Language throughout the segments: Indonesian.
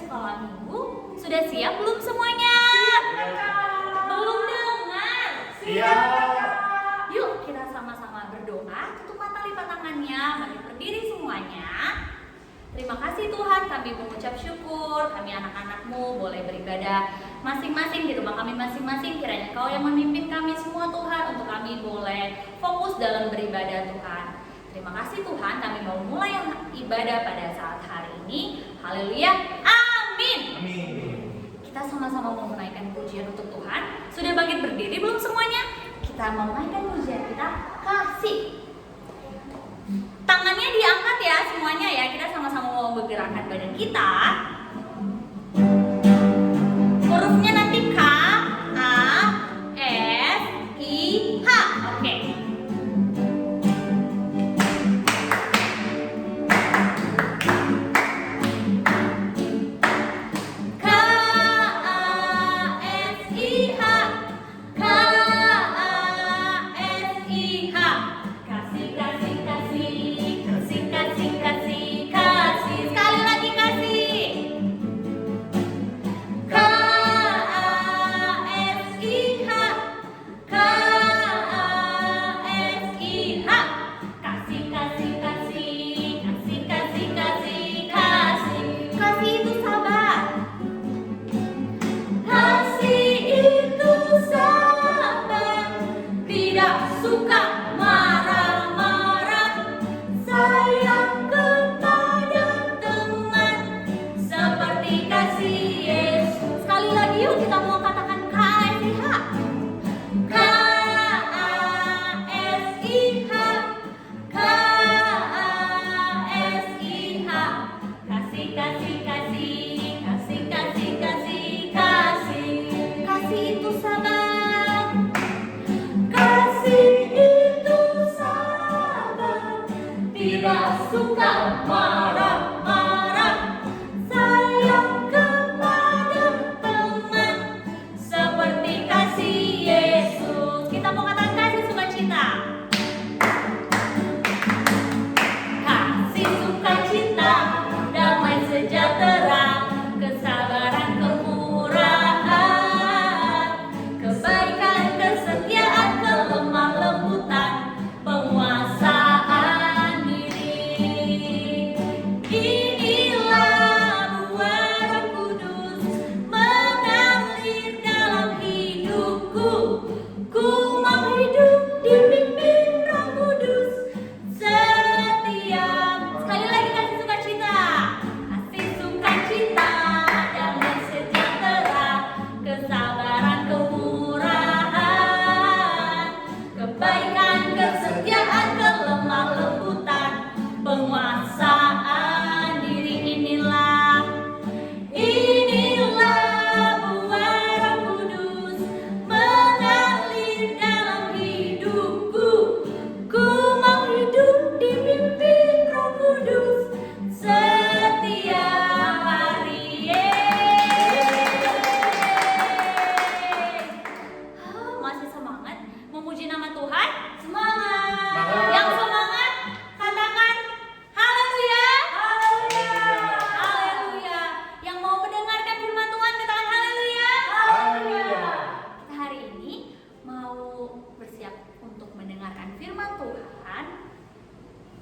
sekolah minggu. Sudah siap belum semuanya? Belum dengar? Siap. Yuk kita sama-sama berdoa. Tutup mata, lipat tangannya, mari berdiri semuanya. Terima kasih Tuhan, kami mengucap syukur. Kami anak-anakmu boleh beribadah masing-masing di rumah kami masing-masing. Kiranya Kau yang memimpin kami semua Tuhan, untuk kami boleh fokus dalam beribadah Tuhan. Terima kasih Tuhan, kami mau mulai ibadah pada saat hari ini. Haleluya, amin. Amin. Kita sama-sama mau menaikkan pujian untuk Tuhan. Sudah bangkit berdiri belum semuanya? Kita mau menaikkan pujian kita, kasih. Tangannya diangkat ya semuanya ya. Kita sama-sama mau bergerakkan badan kita. Hurufnya nanti K, A, S, I, H. Oke.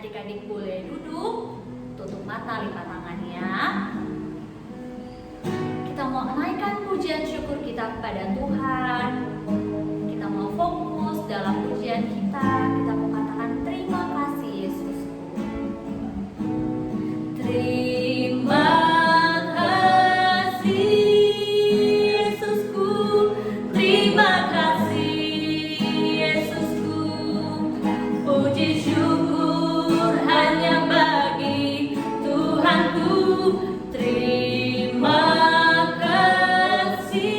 Adik-adik boleh duduk, tutup mata, lipat tangannya. Kita mau menaikkan pujian syukur kita kepada Tuhan. Kita mau fokus dalam pujian kita. Kita mau katakan terima kasih Yesusku. Terima kasih Yesusku. Terima kasih Yesusku. Puji syukur hanya bagi Tuhanku. Terima kasih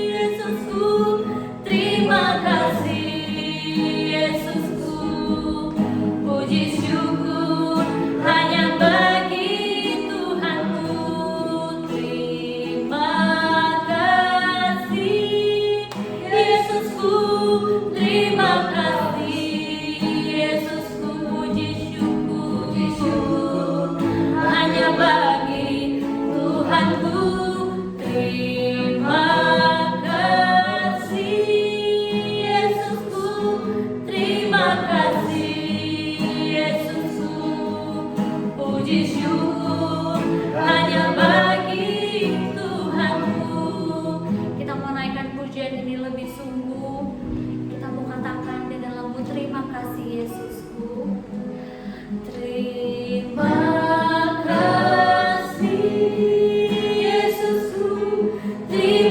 Yesusku. Terima kasih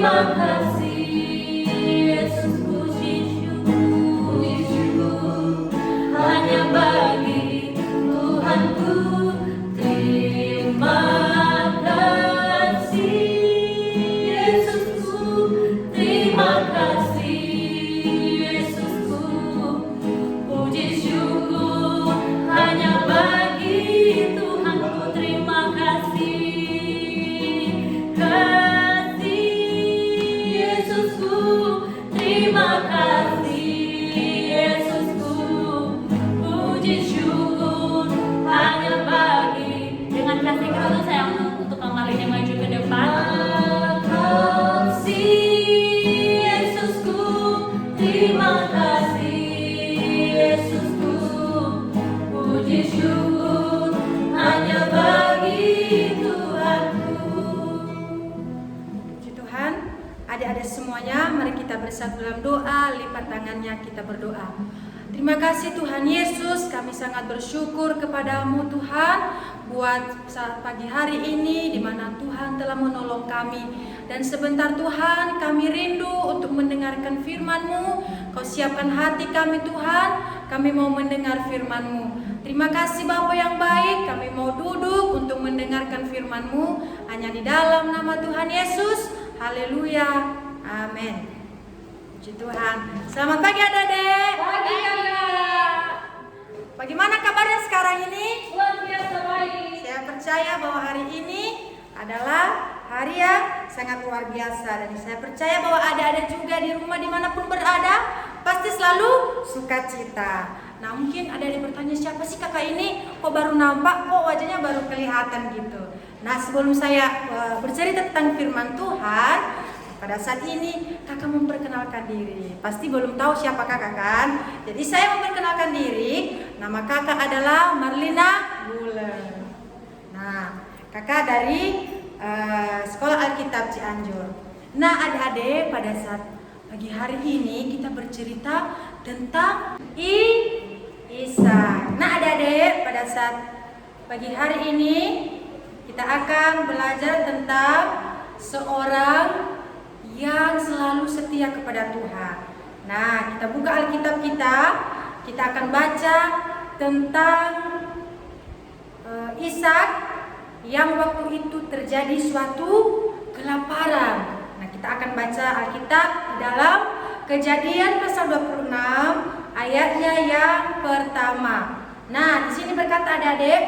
terima kasih Yesus, puji syukur hanya bagi Tuhanku. Terima kasih Yesusku, terima kasih Yesusku, puji syukur hanya bagi Tuhanku. Terima kasih Yesusku, terima kasih Yesusku, puji syukur hanya bagi. Dengan kasih keras saya untuk kembali maju ke depan. Kasih Yesusku, terima kasih Yesusku, puji syukur hanya bagi Tuhanku. Puji Tuhan, adik-adik semuanya, mari kita bersatu dalam doa, lipat tangannya kita berdoa. Terima kasih Tuhan Yesus, kami sangat bersyukur kepadamu Tuhan buat saat pagi hari ini di mana Tuhan telah menolong kami. Dan sebentar Tuhan, kami rindu untuk mendengarkan firman-Mu. Kau siapkan hati kami Tuhan, kami mau mendengar firman-Mu. Terima kasih Bapa yang baik, kami mau duduk untuk mendengarkan firman-Mu hanya di dalam nama Tuhan Yesus. Haleluya, amin. Puji Tuhan. Selamat pagi adik-adik. Pagi Kakak. Bagaimana kabarnya sekarang ini? Luar biasa baik. Saya percaya bahwa hari ini adalah hari yang sangat luar biasa. Dan saya percaya bahwa adik-adik juga di rumah dimanapun berada pasti selalu sukacita. Nah mungkin adik-adik bertanya, siapa sih kakak ini? Kok baru nampak, kok wajahnya baru kelihatan gitu. Nah sebelum saya bercerita tentang firman Tuhan, pada saat ini kakak memperkenalkan diri. Pasti belum tahu siapa kakak kan? Jadi saya memperkenalkan diri. Nama kakak adalah Marlina Buller. Nah kakak dari Sekolah Alkitab Cianjur. Nah adik-adik, pada saat pagi hari ini kita bercerita tentang Ishak. Nah adik-adik, pada saat pagi hari ini kita akan belajar tentang seorang yang selalu setia kepada Tuhan. Nah, kita buka Alkitab kita akan baca tentang Ishak yang waktu itu terjadi suatu kelaparan. Nah, kita akan baca Alkitab di dalam Kejadian pasal 26 ayatnya yang pertama. Nah, di sini berkata adik-adik,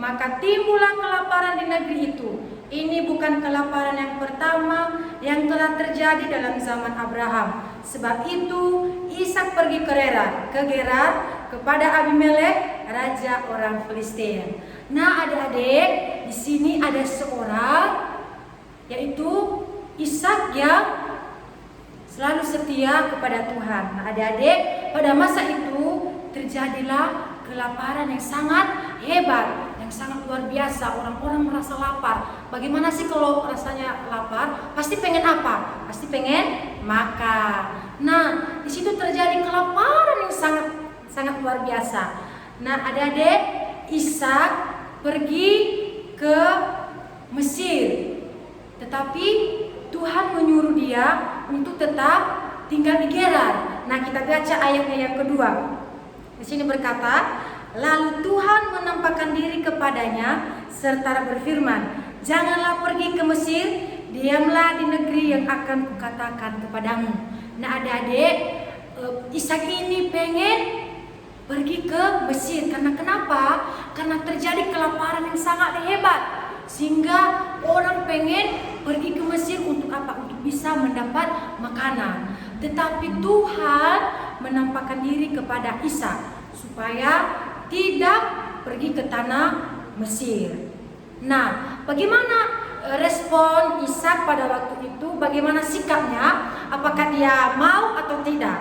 maka timbullah kelaparan di negeri itu. Ini bukan kelaparan yang pertama yang telah terjadi dalam zaman Abraham. Sebab itu Ishak pergi ke Gerar kepada Abimelek, raja orang Filistin. Nah, adik-adik, di sini ada seorang yaitu Ishak yang selalu setia kepada Tuhan. Nah, adik-adik, pada masa itu terjadilah kelaparan yang sangat hebat, yang sangat luar biasa. Orang-orang merasa lapar. Bagaimana sih kalau rasanya lapar? Pasti pengen apa? Pasti pengen makan. Nah, di situ terjadi kelaparan yang sangat luar biasa. Nah, adik-adik, Ishak pergi ke Mesir. Tetapi Tuhan menyuruh dia untuk tetap tinggal di Gerar. Nah, kita baca ayatnya yang kedua. Di sini berkata, lalu Tuhan menampakkan diri kepadanya serta berfirman, janganlah pergi ke Mesir, diamlah di negeri yang akan kukatakan kepadamu. Nah adik-adik, Ishak ini pengen pergi ke Mesir. Karena kenapa? Karena terjadi kelaparan yang sangat hebat, sehingga orang pengen pergi ke Mesir untuk apa? Untuk bisa mendapat makanan. Tetapi Tuhan menampakkan diri kepada Ishak supaya tidak pergi ke tanah Mesir. Nah, bagaimana respon Ishak pada waktu itu? Bagaimana sikapnya? Apakah dia mau atau tidak?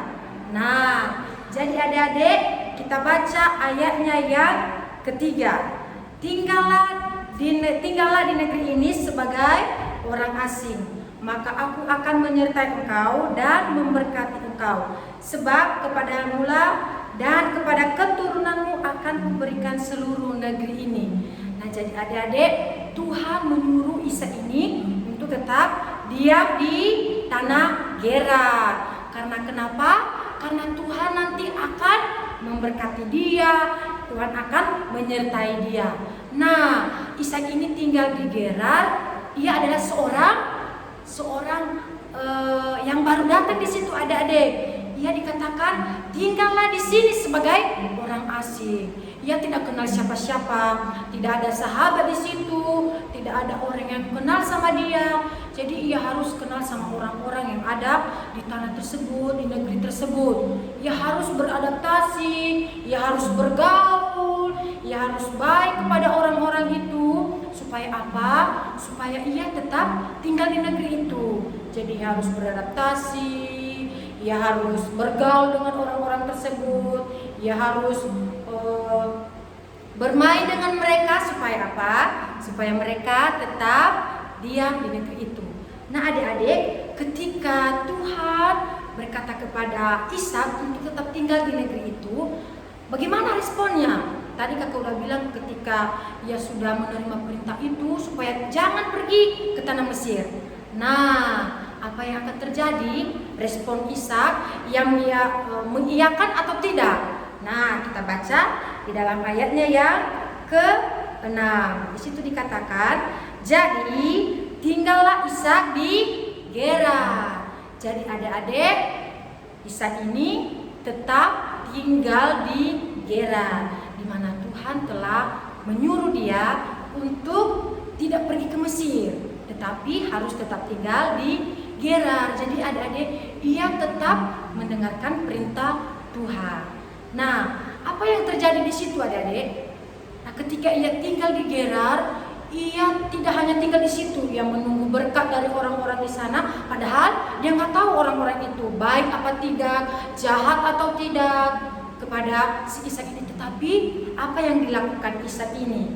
Nah, jadi adik-adik, kita baca ayatnya yang ketiga. Tinggallah di negeri ini sebagai orang asing, maka aku akan menyertai engkau dan memberkati engkau, sebab kepadamu dan kepada keturunanmu akan kuberikan seluruh negeri ini. Nah, jadi adik-adik, Tuhan menyuruh Ishak ini untuk tetap diam di tanah Gerar. Karena kenapa? Karena Tuhan nanti akan memberkati dia, Tuhan akan menyertai dia. Nah, Ishak ini tinggal di Gerar. Ia adalah seorang yang baru datang di situ, adik-adik. Ia dikatakan tinggallah di sini sebagai orang asing. Ia tidak kenal siapa-siapa, tidak ada sahabat di situ, tidak ada orang yang kenal sama dia. Jadi ia harus kenal sama orang-orang yang ada di tanah tersebut, di negeri tersebut. Ia harus beradaptasi, ia harus bergaul, ia harus baik kepada orang-orang itu. Supaya apa? Supaya ia tetap tinggal di negeri itu. Jadi ia harus beradaptasi, ia harus bergaul dengan orang-orang tersebut, ia harus bermain dengan mereka. Supaya apa? Supaya mereka tetap diam di negeri itu. Nah, adik-adik, ketika Tuhan berkata kepada Ishak untuk tetap tinggal di negeri itu, bagaimana responnya? Tadi kakak udah bilang ketika ia sudah menerima perintah itu supaya jangan pergi ke tanah Mesir. Nah, apa yang akan terjadi? Respon Ishak yang ia mengiyakan atau tidak? Nah, kita baca di dalam ayatnya yang ke-6. Di situ dikatakan, jadi tinggallah Ishak di Gerar. Jadi adik-adik, Ishak ini tetap tinggal di Gerar, di mana Tuhan telah menyuruh dia untuk tidak pergi ke Mesir, tetapi harus tetap tinggal di Gerar. Jadi adik-adik, ia tetap mendengarkan perintah Tuhan. Nah, apa yang terjadi di situ adik-adik? Nah, ketika ia tinggal di Gerar, ia tidak hanya tinggal di situ, ia menunggu berkat dari orang-orang di sana. Padahal dia nggak tahu orang-orang itu baik apa tidak, jahat atau tidak kepada si Ishak ini. Tetapi apa yang dilakukan Ishak ini?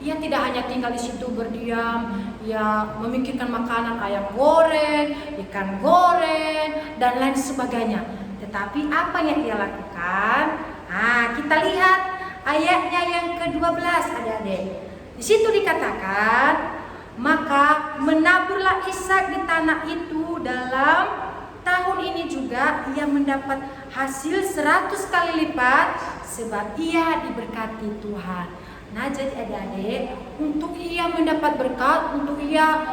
Ia tidak hanya tinggal di situ berdiam, ia memikirkan makanan ayam goreng, ikan goreng, dan lain sebagainya. Tetapi apa yang ia lakukan? Nah, kita lihat ayatnya yang ke-12 adik-adik. Di situ dikatakan, maka menaburlah Ishak di tanah itu. Dalam tahun ini juga ia mendapat hasil 100 kali lipat, sebab ia diberkati Tuhan. Nah, jadi adik-adik, untuk ia mendapat berkat, untuk ia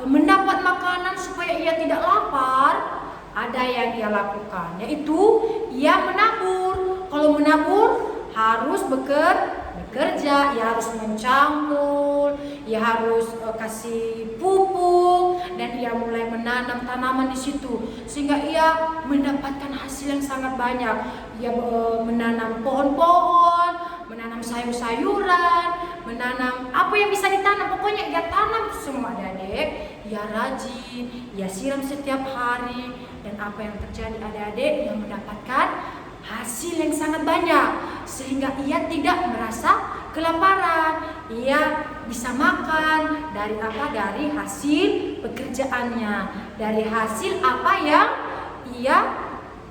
mendapat makanan supaya ia tidak lapar, ada yang ia lakukan, yaitu ia menabur. Kalau menabur harus bekerja, ia harus mencangkul, ia harus kasih pupuk, dan ia mulai menanam tanaman di situ sehingga ia mendapatkan hasil yang sangat banyak. Ia menanam pohon-pohon, menanam sayur-sayuran, menanam apa yang bisa ditanam, pokoknya ia tanam semua adik-adik. Ia rajin, ia siram setiap hari, dan apa yang terjadi adik-adik, ia mendapatkan hasil yang sangat banyak sehingga ia tidak merasa kelaparan. Ia bisa makan dari apa? Dari hasil pekerjaannya, dari hasil apa yang ia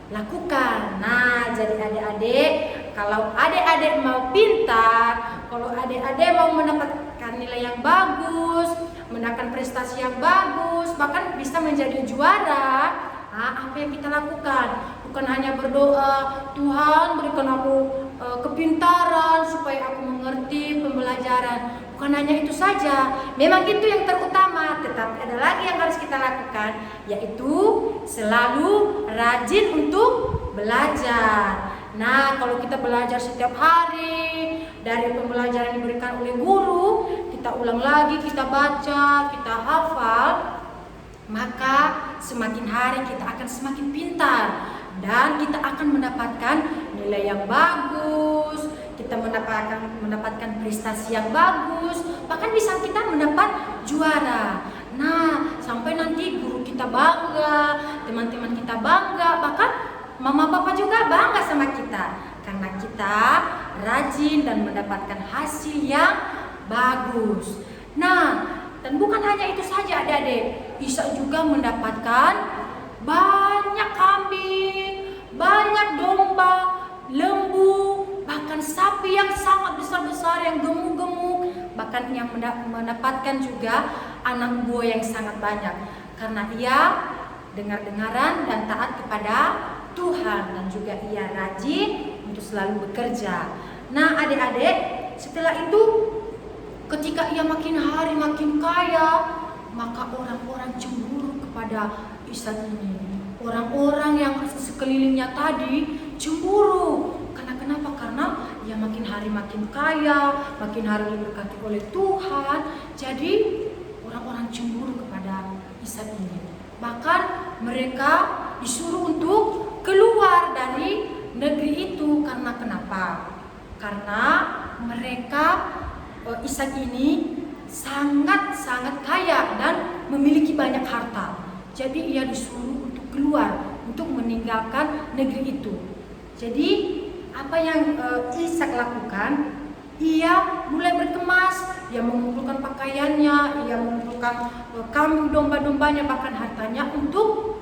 lakukan. Nah, jadi adik-adik, kalau adik-adik mau pintar, kalau adik-adik mau mendapatkan nilai yang bagus, mendapatkan prestasi yang bagus, bahkan bisa menjadi juara, apa yang kita lakukan? Bukan hanya berdoa, Tuhan berikan aku kepintaran supaya aku mengerti pembelajaran. Bukan hanya itu saja, memang itu yang terutama, tetapi ada lagi yang harus kita lakukan, yaitu selalu rajin untuk belajar. Nah, kalau kita belajar setiap hari dari pembelajaran yang diberikan oleh guru, kita ulang lagi, kita baca, kita hafal, maka semakin hari kita akan semakin pintar dan kita akan mendapatkan nilai yang bagus, kita mendapatkan prestasi yang bagus, bahkan bisa kita mendapat juara. Nah, sampai nanti guru kita bangga, teman-teman kita bangga, bahkan mama papa juga bangga sama kita karena kita rajin dan mendapatkan hasil yang bagus. Nah, dan bukan hanya itu saja adik-adik, Ishak juga mendapatkan banyak kambing, banyak domba, lembu, bahkan sapi yang sangat besar-besar, yang gemuk-gemuk, bahkan yang mendapatkan juga anak buah yang sangat banyak. karena ia dengar-dengaran dan taat kepada Tuhan, dan juga ia rajin untuk selalu bekerja. Nah adik-adik, setelah itu ketika ia makin hari makin kaya, maka orang-orang cemburu kepada Ishak ini. Orang-orang yang sekelilingnya tadi cemburu. Karena kenapa? Karena ia makin hari makin kaya, makin hari diberkati oleh Tuhan. Jadi orang-orang cemburu kepada Ishak ini. Bahkan mereka disuruh untuk keluar dari negeri itu. Karena kenapa? Karena mereka Ishak ini sangat-sangat kaya dan memiliki banyak harta. Jadi ia disuruh untuk keluar, untuk meninggalkan negeri itu. Jadi apa yang Ishak lakukan? Ia mulai berkemas, ia mengumpulkan pakaiannya, ia mengumpulkan kambing domba-dombanya, bahkan hartanya untuk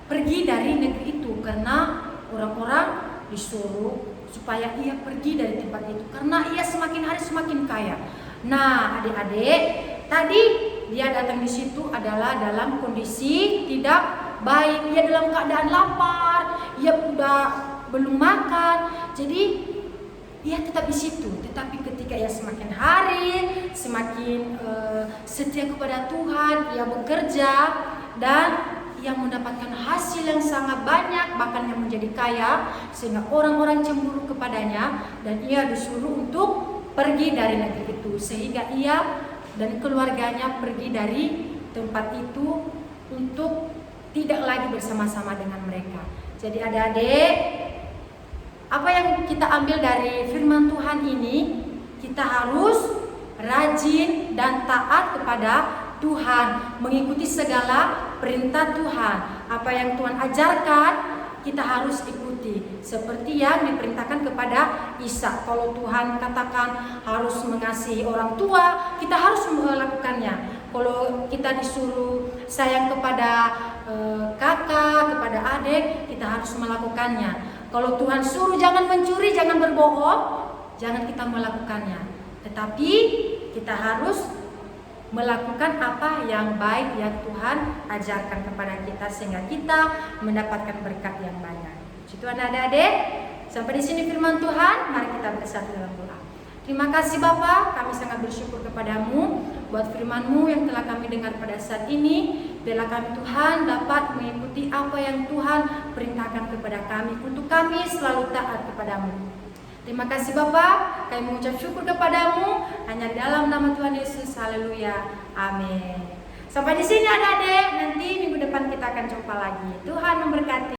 pergi dari negeri itu. Karena orang-orang disuruh supaya ia pergi dari tempat itu, karena ia semakin hari semakin kaya. Nah adik-adik, tadi dia datang di situ adalah dalam kondisi tidak baik. Ia dalam keadaan lapar, ia sudah belum makan, jadi ia tetap di situ. Tetapi ketika ia semakin hari semakin setia kepada Tuhan, ia bekerja dan ia mendapatkan hasil yang sangat banyak, bahkan yang menjadi kaya, sehingga orang-orang cemburu kepadanya dan ia disuruh untuk pergi dari negeri itu. Sehingga ia dan keluarganya pergi dari tempat itu untuk tidak lagi bersama-sama dengan mereka. Jadi adik-adik, apa yang kita ambil dari firman Tuhan ini, kita harus rajin dan taat kepada Tuhan, mengikuti segala perintah Tuhan. Apa yang Tuhan ajarkan, kita harus ikuti. Seperti yang diperintahkan kepada Ishak. Kalau Tuhan katakan harus mengasihi orang tua, kita harus melakukannya. Kalau kita disuruh sayang kepada kakak, kepada adik, kita harus melakukannya. Kalau Tuhan suruh jangan mencuri, jangan berbohong, jangan kita melakukannya. Tetapi kita harus melakukan apa yang baik yang Tuhan ajarkan kepada kita, sehingga kita mendapatkan berkat yang banyak. Itu adik-adik, sampai di sini firman Tuhan. Mari kita bersatu dalam doa. Terima kasih Bapa, kami sangat bersyukur kepadamu buat firman-Mu yang telah kami dengar pada saat ini. Biarlah kami Tuhan dapat mengikuti apa yang Tuhan perintahkan kepada kami, untuk kami selalu taat kepadamu. Terima kasih Bapa, kami mengucap syukur kepadamu hanya di dalam nama Tuhan Yesus. Haleluya, amin. Sampai di sini adik-adik, nanti minggu depan kita akan jumpa lagi. Tuhan memberkati.